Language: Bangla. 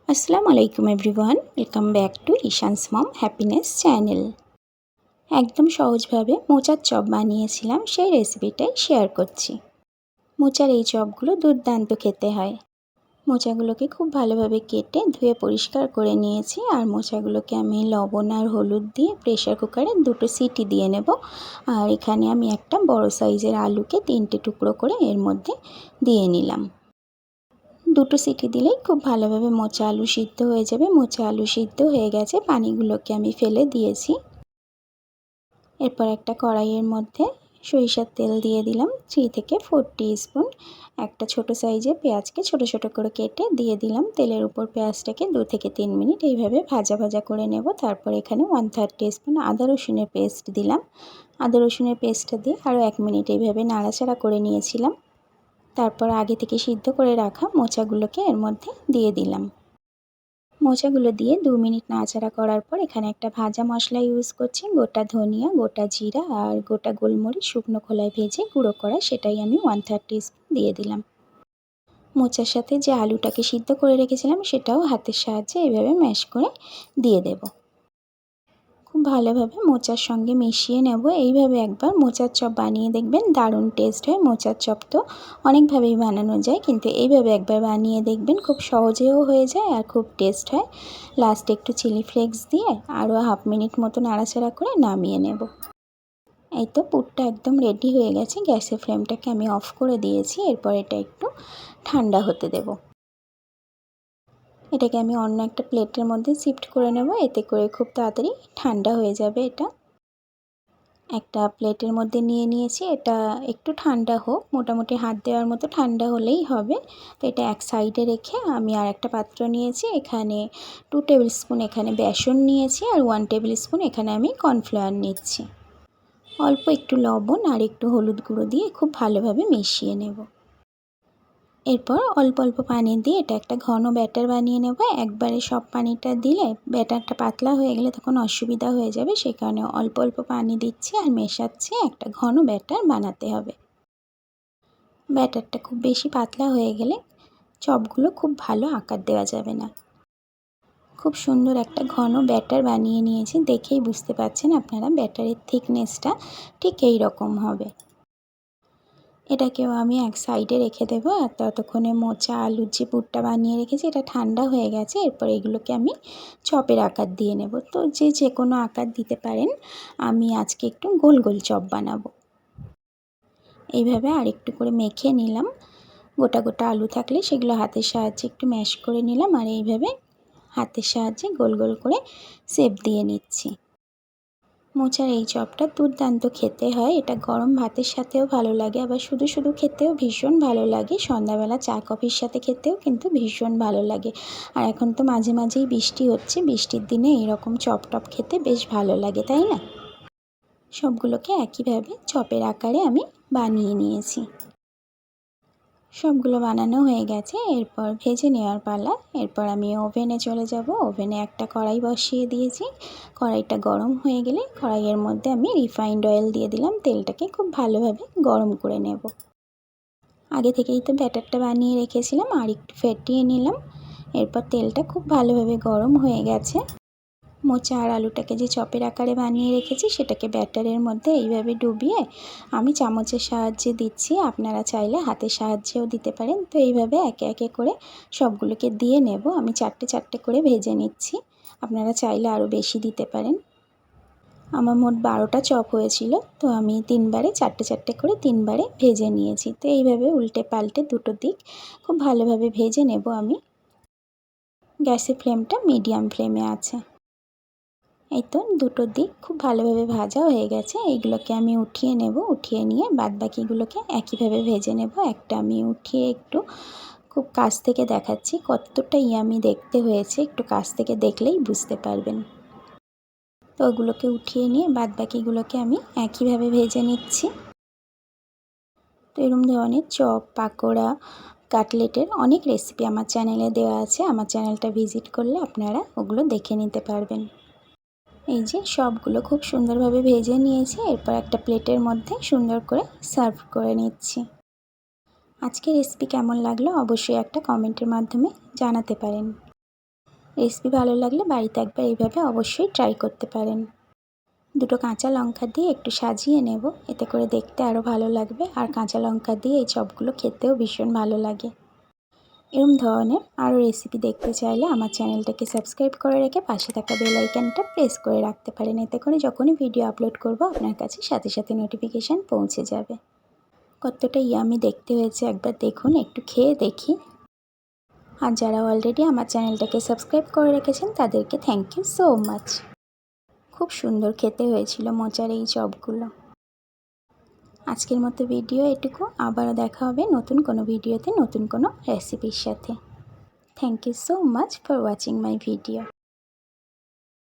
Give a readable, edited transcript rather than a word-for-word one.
আসসালামু আলাইকুম everyone, welcome back to Ishaan's mom happiness channel. একদম সহজভাবে মোচার চপ বানিয়েছিলাম, সেই রেসিপিটাই শেয়ার করছি। মোচার এই চপগুলো দুর্দান্ত খেতে হয়। মোচাগুলোকে খুব ভালোভাবে কেটে ধুয়ে পরিষ্কার করে নিয়েছি, আর মোচাগুলোকে আমি লবণ আর হলুদ দিয়ে প্রেশার কুকারে 2টো সিটি দিয়ে নেব। আর এখানে আমি একটা বড় সাইজের আলুকে 3টে টুকরো করে এর মধ্যে দিয়ে নিলাম। 2টো সিটি দিলেই খুব ভালোভাবে মোচা আলু সিদ্ধ হয়ে যাবে। মোচা আলু সিদ্ধ হয়ে গেছে, পানিগুলোকে আমি ফেলে দিয়েছি। এরপর একটা কড়াইয়ের মধ্যে সরিষার তেল দিয়ে দিলাম 3 থেকে 4 টিস্পুন। একটা ছোট সাইজের পেঁয়াজকে ছোট ছোট করে কেটে দিয়ে দিলাম। তেলের উপর পেঁয়াজটাকে 2 থেকে 3 মিনিট এইভাবে ভাজা ভাজা করে নেব। তারপর এখানে 1/3 টিস্পুন আদা রসুনের পেস্ট দিলাম। আদা রসুনের পেস্টটা দিয়ে আরও 1 মিনিট এইভাবে নাড়াচাড়া করে নিয়েছিলাম। তারপর আগে থেকে সিদ্ধ করে রাখা মোচাগুলোকে এর মধ্যে দিয়ে দিলাম। মোচাগুলো দিয়ে 2 মিনিট নাড়াচাড়া করার পর এখানে একটা ভাজা মশলা ইউজ করছি। গোটা ধনিয়া, গোটা জিরা আর গোটা গোলমরিচ শুকনো খোলায় ভেজে গুঁড়ো করা, সেটাই আমি 1/3 টিস্পুন দিয়ে দিলাম। মোচার সাথে যে আলুটাকে সিদ্ধ করে রেখেছিলাম সেটাও হাতের সাহায্যে এভাবে ম্যাশ করে দিয়ে দেব। খুব ভালোভাবে মোচার সঙ্গে মিশিয়ে নেব। এইভাবে একবার মোচার চপ বানিয়ে দেখবেন, দারুণ টেস্ট হয়। মোচার চপ তো অনেকভাবেই বানানো যায়, কিন্তু এইভাবে একবার বানিয়ে দেখবেন, খুব সহজেও হয়ে যায় আর খুব টেস্ট হয়। লাস্টে একটু চিলি ফ্লেক্স দিয়ে আরও 1/2 মিনিট মতো নাড়াচাড়া করে নামিয়ে নেব। এই তো পুরটা একদম রেডি হয়ে গেছে। গ্যাসের ফ্লেমটাকে আমি অফ করে দিয়েছি। এরপর এটা একটু ঠান্ডা হতে দেব। এটাকে আমি অন্য একটা প্লেটের মধ্যে শিফট করে নেব, এতে করে খুব তাড়াতাড়ি ঠান্ডা হয়ে যাবে। এটা একটা প্লেটের মধ্যে নিয়ে নিয়েছি। এটা একটু ঠান্ডা হোক, মোটামুটি হাত দেওয়ার মতো ঠান্ডা হলেই হবে। তো এটা এক সাইডে রেখে আমি আর একটা পাত্র নিয়েছি। এখানে 2 টেবিল স্পুন এখানে বেসন নিয়েছি, আর 1 টেবিল স্পুন এখানে আমি কর্নফ্লাওয়ার নিচ্ছি। অল্প একটু লবণ আর একটু হলুদ গুঁড়ো দিয়ে খুব ভালোভাবে মিশিয়ে নেব। এরপর অল্প অল্প পানি দিয়ে এটা একটা ঘন ব্যাটার বানিয়ে নেব। একবারে সব পানিটা দিলে ব্যাটারটা পাতলা হয়ে গেলে তখন অসুবিধা হয়ে যাবে, সেই কারণে অল্প অল্প পানি দিচ্ছি আর মেশাচ্ছি। একটা ঘন ব্যাটার বানাতে হবে। ব্যাটারটা খুব বেশি পাতলা হয়ে গেলে চপগুলো খুব ভালো আকার দেওয়া যাবে না। খুব সুন্দর একটা ঘন ব্যাটার বানিয়ে নিয়েছি, দেখেই বুঝতে পারছেন আপনারা ব্যাটারের থিকনেসটা ঠিক এই রকম হবে। এটাকেও আমি এক সাইডে রেখে দেবো। আর ততক্ষণে মোচা আলুর যে পুরটা বানিয়ে রেখেছি এটা ঠান্ডা হয়ে গেছে। এরপর এগুলোকে আমি চপের আকার দিয়ে নেব। তো যে কোনো আকার দিতে পারেন। আমি আজকে একটু গোল গোল চপ বানাবো। এইভাবে আরেকটু করে মেখে নিলাম। গোটা গোটা আলু থাকলে সেগুলো হাতের সাহায্যে একটু ম্যাশ করে নিলাম, আর এইভাবে হাতের সাহায্যে গোল গোল করে শেপ দিয়ে নিচ্ছি। মোচার এই চপটা দুর্দান্ত খেতে হয়। এটা গরম ভাতের সাথেও ভালো লাগে, আবার শুধু শুধু খেতেও ভীষণ ভালো লাগে। সন্ধ্যাবেলা চা কফির সাথে খেতেও কিন্তু ভীষণ ভালো লাগে। আর এখন তো মাঝে মাঝেই বৃষ্টি হচ্ছে, বৃষ্টির দিনে এইরকম চপ টপ খেতে বেশ ভালো লাগে, তাই না? সবগুলোকে একইভাবে চপের আকারে আমি বানিয়ে নিয়েছি। সবগুলো বানানো হয়ে গেছে। এরপর ভেজে নেওয়ার পালা। এরপর আমি ওভেনে চলে যাব। ওভেনে একটা কড়াই বসিয়ে দিয়েছি। কড়াইটা গরম হয়ে গেলে কড়াইয়ের মধ্যে আমি রিফাইন্ড অয়েল দিয়ে দিলাম। তেলটাকে খুব ভালোভাবে গরম করে নেব। আগে থেকেই তো ব্যাটারটা বানিয়ে রেখেছিলাম, আর একটু ফেটিয়ে নিলাম। এরপর তেলটা খুব ভালোভাবে গরম হয়ে গেছে। মোচা আর আলুটাকে যে চপের আকারে বানিয়ে রেখেছি সেটাকে ব্যাটারের মধ্যে এইভাবে ডুবিয়ে আমি চামচের সাহায্যে দিচ্ছি। আপনারা চাইলে হাতের সাহায্যেও দিতে পারেন। তো এইভাবে একে একে করে সবগুলোকে দিয়ে নেব। আমি 4টে 4টে করে ভেজে নিচ্ছি। আপনারা চাইলে আরও বেশি দিতে পারেন। আমার মোট 12টা চপ হয়েছিল, তো আমি 3বারে 4টে 4টে করে 3বারে ভেজে নিয়েছি। তো এইভাবে উল্টে পাল্টে দুটো দিক খুব ভালোভাবে ভেজে নেব আমি। গ্যাসের ফ্লেমটা মিডিয়াম ফ্লেমে আছে। এই তো দুটো দিক খুব ভালোভাবে ভাজা হয়ে গেছে। এইগুলোকে আমি উঠিয়ে নেব। উঠিয়ে নিয়ে বাদবাকিগুলোকে একইভাবে ভেজে নেব। একটা আমি উঠিয়ে একটু খুব কাছ থেকে দেখাচ্ছি কতটা ইয়ামি দেখতে হয়েছে। একটু কাছ থেকে দেখলেই বুঝতে পারবেন। তো ওগুলোকে উঠিয়ে নিয়ে বাদবাকিগুলোকে আমি একইভাবে ভেজে নিচ্ছি। তো এরকম ধরনের চপ, পাকোড়া, কাটলেটের অনেক রেসিপি আমার চ্যানেলে দেওয়া আছে। আমার চ্যানেলটা ভিজিট করলে আপনারা ওগুলো দেখে নিতে পারবেন। এই যে সবগুলো খুব সুন্দরভাবে ভেজে নিয়েছি। এরপর একটা প্লেটের মধ্যে সুন্দর করে সার্ভ করে নিচ্ছি। আজকের রেসিপি কেমন লাগলো অবশ্যই একটা কমেন্টের মাধ্যমে জানাতে পারেন। রেসিপি ভালো লাগলে বাড়িতে একবার এইভাবে অবশ্যই ট্রাই করতে পারেন। দুটো কাঁচা লঙ্কা দিয়ে একটু সাজিয়ে নেব, এতে করে দেখতে আরও ভালো লাগবে। আর কাঁচা লঙ্কা দিয়ে এই চপগুলো খেতেও ভীষণ ভালো লাগে। এরকম ধরনের আরও রেসিপি দেখতে চাইলে আমার চ্যানেলটাকে সাবস্ক্রাইব করে রেখে পাশে থাকা বেল আইকনটা প্রেস করে রাখতে পারেন। এতে করে যখনই ভিডিও আপলোড করব আপনার কাছে সাথে সাথে নোটিফিকেশান পৌঁছে যাবে। কতটা ইয়ামি দেখতে হয়েছে একবার দেখুন, একটু খেয়ে দেখি। আর যারা অলরেডি আমার চ্যানেলটাকে সাবস্ক্রাইব করে রেখেছেন তাদেরকে থ্যাংক ইউ সো মাচ। খুব সুন্দর খেতে হয়েছিল মোচার এই চপগুলো। আজকের মতো ভিডিও এটুকু। আবারও দেখা হবে নতুন কোনো ভিডিওতে নতুন কোনো রেসিপির সাথে। Thank you so much for watching my video.